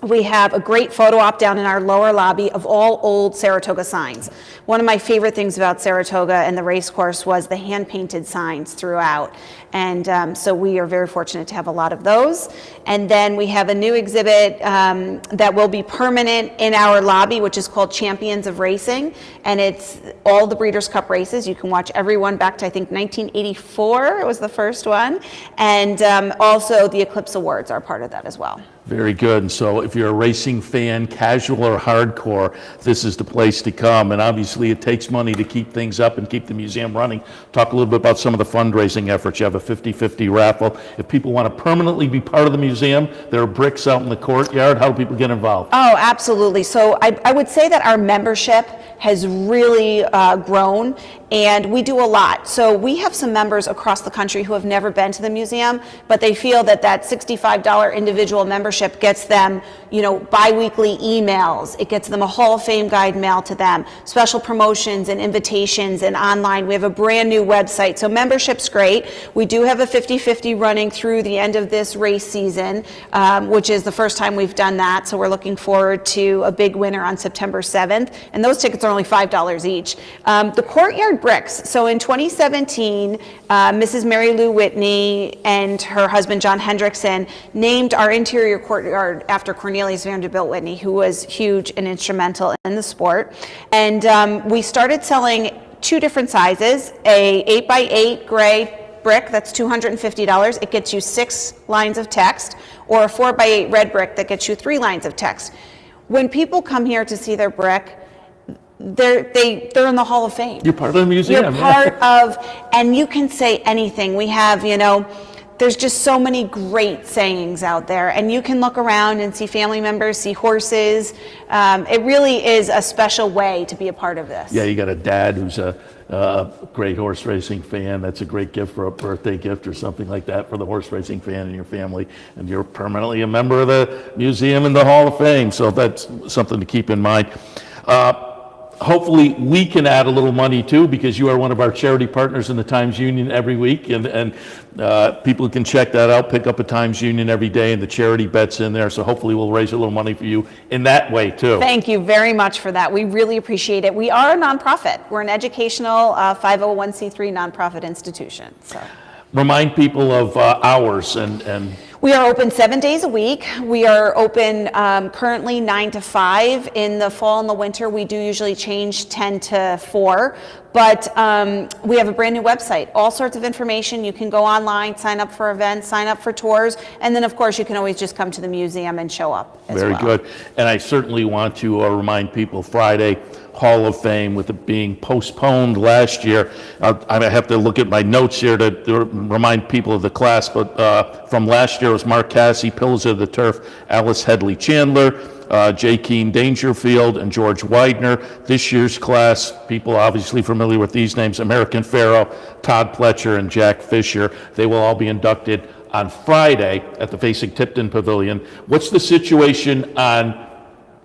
We have a great photo op down in our lower lobby of all old Saratoga signs. One of my favorite things about Saratoga and the race course was the hand-painted signs throughout. And so we are very fortunate to have a lot of those. And then we have a new exhibit that will be permanent in our lobby, which is called Champions of Racing. And it's all the Breeders' Cup races. You can watch every one back to, I think, 1984 was the first one. And also the Eclipse Awards are part of that as well. Very good. And so if you're a racing fan, casual or hardcore, this is the place to come. And obviously it takes money to keep things up and keep the museum running. Talk a little bit about some of the fundraising efforts. You have a 50-50 raffle. If people want to permanently be part of the museum, there are bricks out in the courtyard. How do people get involved? Oh, absolutely. So I would say that our membership has really grown, and we do a lot. So we have some members across the country who have never been to the museum, but they feel that that $65 individual membership gets them, you know, bi-weekly emails. It gets them a Hall of Fame guide mailed to them, special promotions and invitations, and online. We have a brand new website. So membership's great. We do have a 50-50 running through the end of this race season, which is the first time we've done that. So we're looking forward to a big winner on September 7th. And those tickets are only $5 each. The courtyard bricks. So in 2017, Mrs. Mary Lou Whitney and her husband John Hendrickson named our interior courtyard after Cornelius Vanderbilt Whitney, who was huge and instrumental in the sport. And we started selling 2 different sizes, a 8x8 gray brick that's $250. It gets you 6 lines of text, or a 4x8 red brick that gets you 3 lines of text. When people come here to see their brick, they're in the Hall of Fame. You're part of the museum. You're part of, and you can say anything. We have, you know, there's just so many great sayings out there, and you can look around and see family members, see horses. It really is a special way to be a part of this. Yeah, you got a dad who's a great horse racing fan. That's a great gift for a birthday gift or something like that for the horse racing fan in your family. And you're permanently a member of the museum and the Hall of Fame. So that's something to keep in mind. Hopefully we can add a little money too, because you are one of our charity partners in the Times Union every week, and people can check that out, pick up a Times Union every day, and the charity bet's in there. So hopefully we'll raise a little money for you in that way too. Thank you very much for that. We really appreciate it. We are a nonprofit. We're an educational 501c3 nonprofit institution. So remind people of hours and we are open 7 days a week. We are open currently 9 to 5. In the fall and the winter, we do usually change 10 to 4. But we have a brand new website, all sorts of information. You can go online, sign up for events, sign up for tours, and then of course you can always just come to the museum and show up as Very well. good. And I certainly want to remind people, Friday, Hall of Fame, with it being postponed last year. I have to look at my notes here to remind people of the class, but from last year it was Mark Cassie, Pillars of the Turf, Alice Headley Chandler, J. Keen Dangerfield, and George Widener. This year's class, people obviously familiar with these names, American Pharoah, Todd Pletcher, and Jack Fisher. They will all be inducted on Friday at the Facing Tipton Pavilion. What's the situation on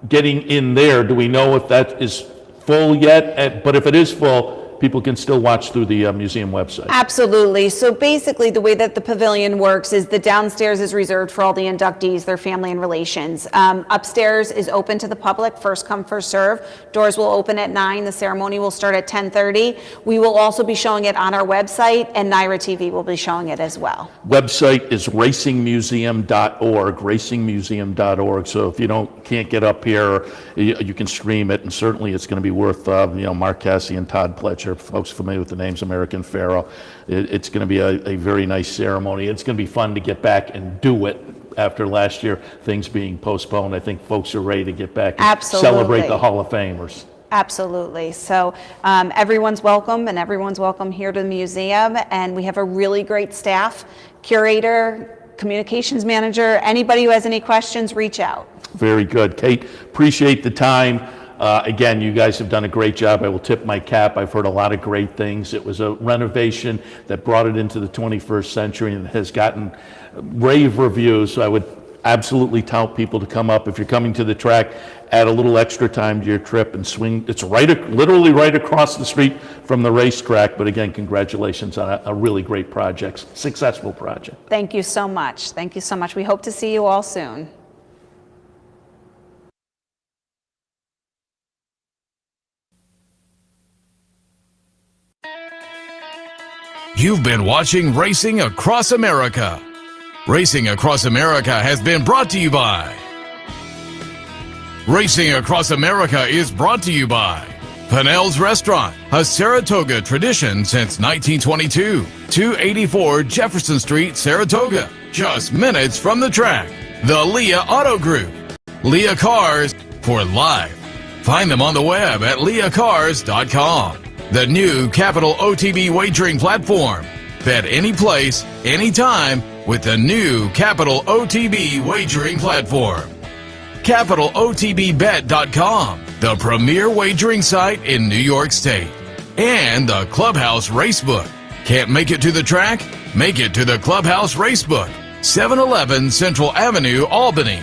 getting in there? Do we know if that is full yet? But if it is full, people can still watch through the museum website. Absolutely. So basically the way that the pavilion works is the downstairs is reserved for all the inductees, their family and relations. Upstairs is open to the public, first come, first serve. Doors will open at 9. The ceremony will start at 10:30. We will also be showing it on our website, and Naira TV will be showing it as well. Website is racingmuseum.org, racingmuseum.org. So if you can't get up here, you can stream it, and certainly it's going to be worth, Mark Cassie and Todd Pletcher, folks familiar with the names American Pharoah. It's going to be a very nice ceremony. It's going to be fun to get back and do it after last year, things being postponed. I think folks are ready to get back and Absolutely. celebrate the Hall of Famers. Absolutely. So everyone's welcome, and everyone's welcome here to the museum. And we have a really great staff, curator, communications manager. Anybody who has any questions, reach out. Very good. Kate, appreciate the time. Again, you guys have done a great job. I will tip my cap. I've heard a lot of great things. It was a renovation that brought it into the 21st century and has gotten rave reviews. So I would absolutely tell people to come up. If you're coming to the track, add a little extra time to your trip and swing. It's literally right across the street from the racetrack. But again, congratulations on a really great project, successful project. Thank you so much. Thank you so much. We hope to see you all soon. You've been watching Racing Across America. Racing Across America has been brought to you by. Racing Across America is brought to you by Pinnell's Restaurant, a Saratoga tradition since 1922. 284 Jefferson Street, Saratoga, just minutes from the track. The Leah Auto Group. Leah Cars for life. Find them on the web at leahcars.com. The new Capital OTB wagering platform. Bet any place, anytime with the new Capital OTB wagering platform. CapitalOTBBet.com, the premier wagering site in New York State. And the Clubhouse Racebook. Can't make it to the track? Make it to the Clubhouse Racebook. 711 Central Avenue, Albany.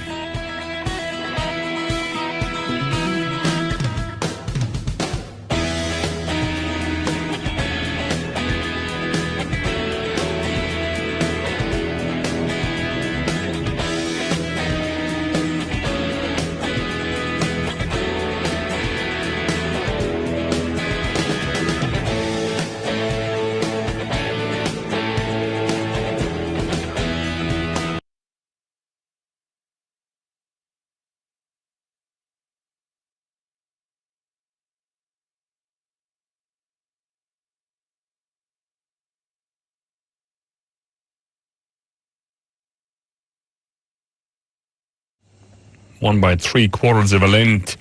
Won by 3/4 of a length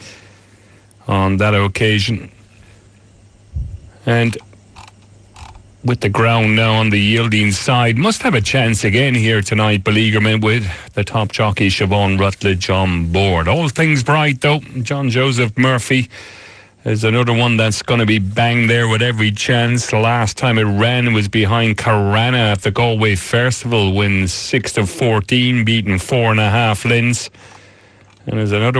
on that occasion. And with the ground now on the yielding side, must have a chance again here tonight, Beleaguerment, with the top jockey Siobhan Rutledge on board. All things bright though. John Joseph Murphy is another one that's going to be banged there with every chance. The last time it ran, it was behind Carana at the Galway Festival, wins 6 of 14, beaten 4.5 lengths. And there's another one